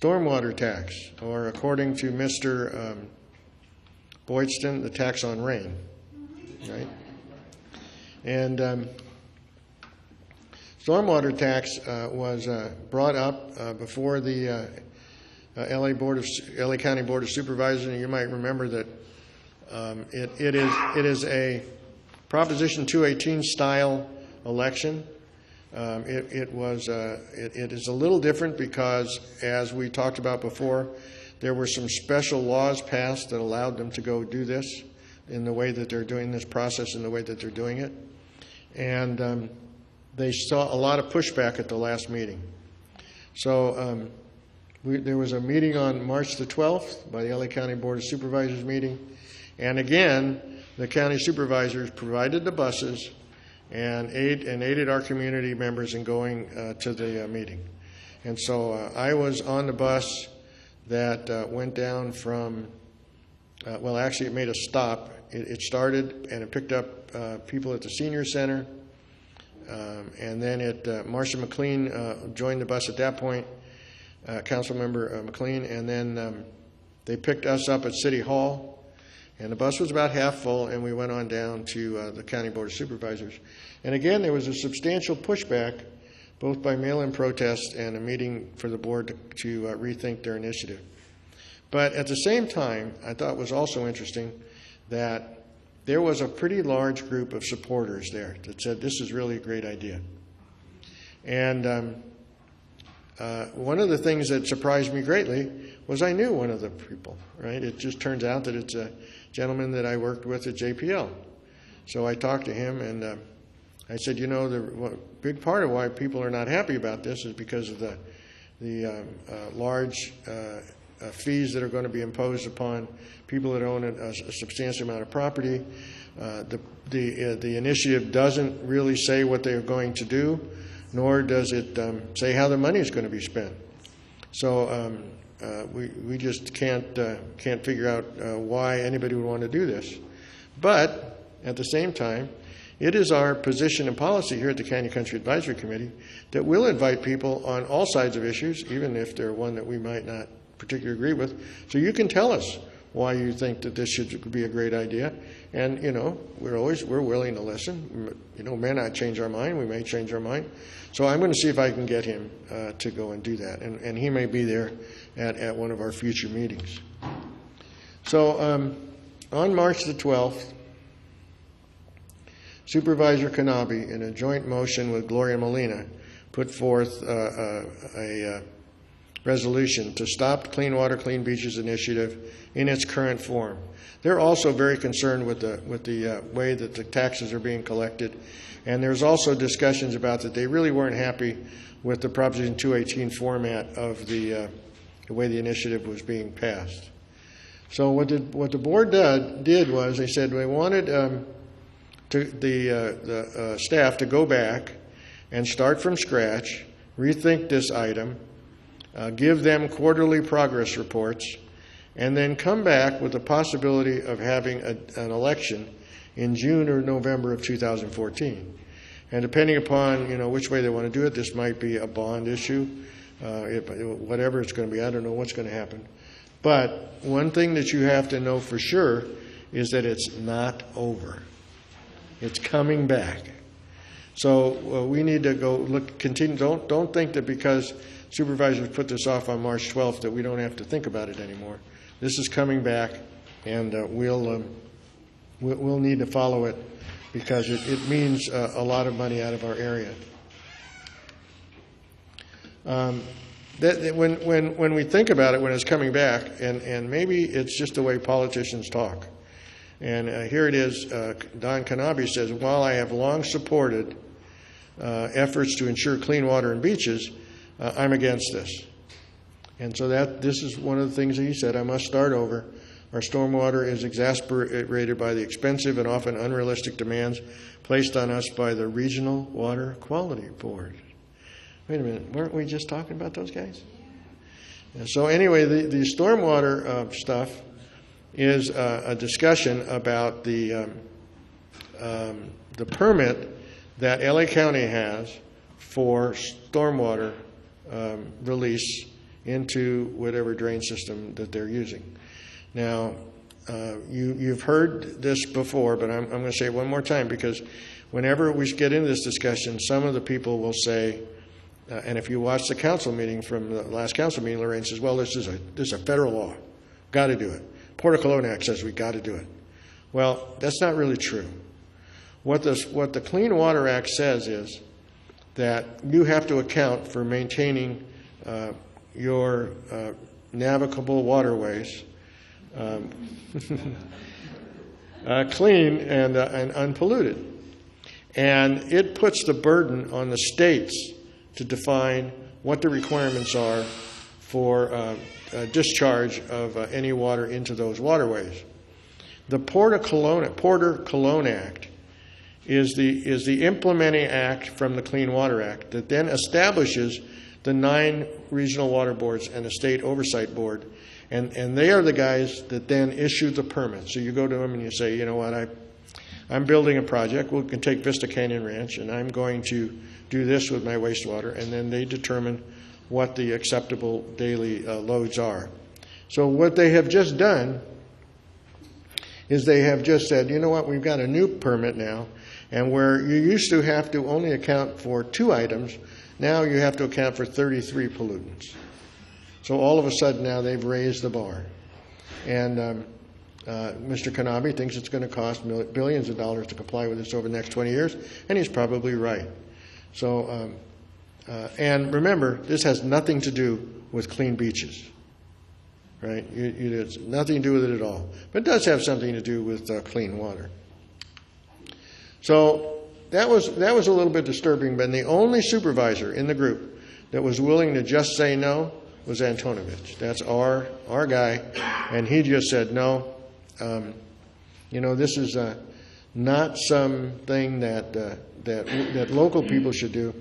stormwater tax, or according to Mr. Boydston, the tax on rain, right? And stormwater tax was brought up before the LA County Board of Supervisors, and you might remember that it is a Proposition 218 style election. It is a little different because, as we talked about before, there were some special laws passed that allowed them to go do this in the way that they're doing this process, in the way that they're doing it. And they saw a lot of pushback at the last meeting. So there was a meeting on March the 12th by the LA County Board of Supervisors meeting. And again, the county supervisors provided the buses and aided our community members in going to the meeting. And so I was on the bus that went down from, well, actually it made a stop. It started and it picked up people at the senior center. And then Marcia McLean joined the bus at that point, Councilmember McLean, and then they picked us up at City Hall. And the bus was about half full, and we went on down to the County Board of Supervisors. And again, there was a substantial pushback, both by mail-in protest and a meeting for the board to rethink their initiative. But at the same time, I thought it was also interesting that there was a pretty large group of supporters there that said this is really a great idea. And one of the things that surprised me greatly was I knew one of the people, right? It just turns out that it's a gentleman that I worked with at JPL. So I talked to him, and I said, you know, the big part of why people are not happy about this is because of the large fees that are going to be imposed upon people that own a substantial amount of property. The initiative doesn't really say what they're going to do, nor does it say how the money is going to be spent. So we just can't figure out why anybody would want to do this. But at the same time, it is our position and policy here at the County Country Advisory Committee that we'll invite people on all sides of issues, even if they're one that we might not particularly agree with. So you can tell us why you think that this should be a great idea. And, you know, we're willing to listen. You know, may not change our mind. We may change our mind. So I'm going to see if I can get him to go and do that. And he may be there at one of our future meetings. So on March the 12th, Supervisor Kanabe, in a joint motion with Gloria Molina, put forth a resolution to stop Clean Water, Clean Beaches initiative in its current form. They're also very concerned with the way that the taxes are being collected, and there's also discussions about that they really weren't happy with the Proposition 218 format of the way the initiative was being passed. So what the board did was they said they wanted the staff to go back and start from scratch, rethink this item, give them quarterly progress reports, and then come back with the possibility of having an election in June or November of 2014. And depending upon, you know, which way they want to do it, this might be a bond issue, whatever it's going to be. I don't know what's going to happen. But one thing that you have to know for sure is that it's not over. It's coming back. So we need to go look, continue. Don't think that because supervisors put this off on March 12th that we don't have to think about it anymore. This is coming back, and we'll need to follow it because it means a lot of money out of our area. When we think about it, when it's coming back, and maybe it's just the way politicians talk. And here it is, Don Kanabe says, while I have long supported efforts to ensure clean water and beaches, I'm against this. And so this is one of the things that he said, I must start over. Our stormwater is exasperated by the expensive and often unrealistic demands placed on us by the Regional Water Quality Board. Wait a minute, weren't we just talking about those guys? And so anyway, the stormwater stuff is a discussion about the permit that LA County has for stormwater release into whatever drain system that they're using. Now, you've heard this before, but I'm going to say it one more time, because whenever we get into this discussion, some of the people will say, and if you watch the council meeting from the last council meeting, Lorraine says, well, this is a federal law. Got to do it. Port of Cologne Act says we got to do it. Well, that's not really true. What the Clean Water Act says is that you have to account for maintaining your navigable waterways clean and unpolluted. And it puts the burden on the states to define what the requirements are for discharge of any water into those waterways. The Porter Cologne Act is the implementing act from the Clean Water Act that then establishes the 9 regional water boards and a state oversight board, and they are the guys that then issue the permit. So you go to them and you say, you know what, I'm building a project. We can take Vista Canyon Ranch, and I'm going to do this with my wastewater, and then they determine what the acceptable daily loads are. So what they have just done is they have just said, you know what, we've got a new permit now, and where you used to have to only account for 2 items, now you have to account for 33 pollutants. So all of a sudden now they've raised the bar. And Mr. Kanabe thinks it's going to cost billions of dollars to comply with this over the next 20 years, and he's probably right. So, and remember, this has nothing to do with clean beaches, right? It's nothing to do with it at all. But it does have something to do with clean water. So that was a little bit disturbing, but the only supervisor in the group that was willing to just say no was Antonovich. That's our guy, and he just said no. You know, this is not something that local people should do.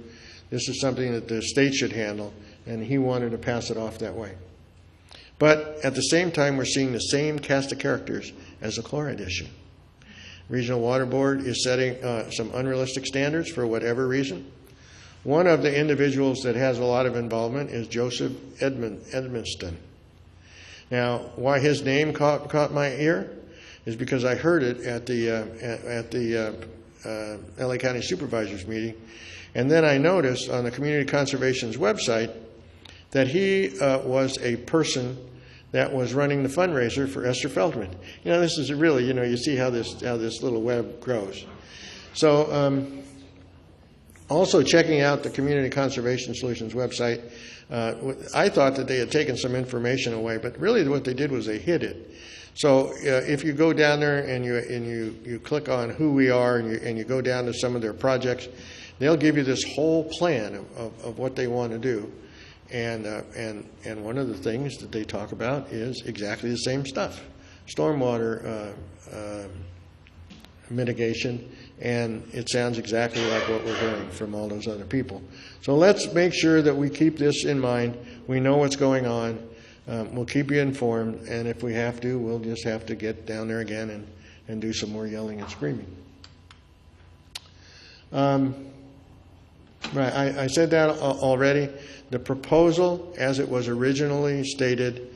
This is something that the state should handle, and he wanted to pass it off that way. But at the same time, we're seeing the same cast of characters as the chloride issue. Regional Water Board is setting some unrealistic standards for whatever reason. One of the individuals that has a lot of involvement is Joseph Edmonston. Now, why his name caught my ear is because I heard it at the LA County Supervisors meeting, and then I noticed on the Community Conservation's website that he was a person that was running the fundraiser for Esther Feldman. You know, this is really, you know, you see how this little web grows. So also checking out the Community Conservation Solutions website, I thought that they had taken some information away, but really what they did was they hid it. So if you go down there and you click on who we are and you go down to some of their projects, they'll give you this whole plan of what they want to do. And one of the things that they talk about is exactly the same stuff: stormwater mitigation, and it sounds exactly like what we're hearing from all those other people. So let's make sure that we keep this in mind. We know what's going on. We'll keep you informed, and if we have to, we'll just have to get down there again and do some more yelling and screaming. Right, I said that already. The proposal, as it was originally stated,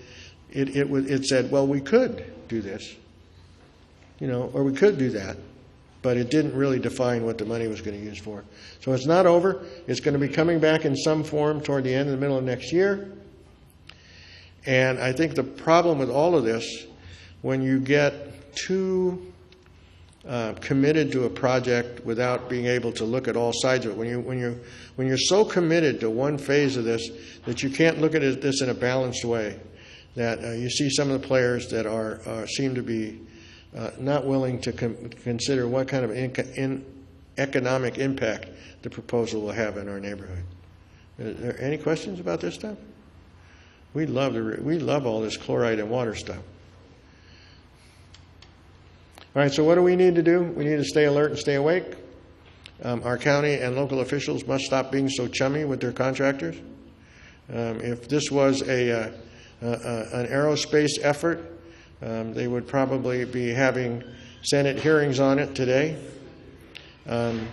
it said, well, we could do this, you know, or we could do that, but it didn't really define what the money was going to use for. So it's not over. It's going to be coming back in some form toward the end of the middle of next year. And I think the problem with all of this, when you get too committed to a project without being able to look at all sides of it, when you're so committed to one phase of this that you can't look at this in a balanced way, that you see some of the players that seem to be not willing to consider what kind of economic impact the proposal will have in our neighborhood. Are there any questions about this stuff? We love all this chloride and water stuff. All right, so what do we need to do? We need to stay alert and stay awake. Our county and local officials must stop being so chummy with their contractors. If this was an aerospace effort, they would probably be having Senate hearings on it today. And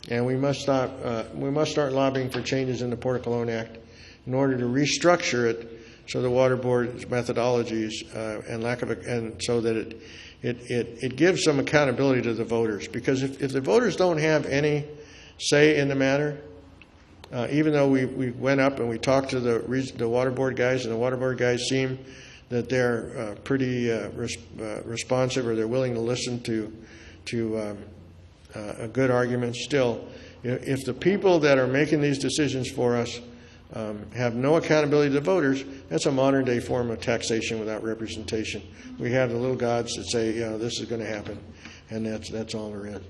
we must start lobbying for changes in the Port of Cologne Act in order to restructure it so the water board's methodologies and lack of, and so that it gives some accountability to the voters. Because if the voters don't have any say in the matter, even though we went up and we talked to the water board guys, and the water board guys seem that they're pretty responsive, or they're willing to listen to a good argument. Still, if the people that are making these decisions for us have no accountability to the voters, that's a modern day form of taxation without representation. We have the little gods that say, this is going to happen, and that's all we're in.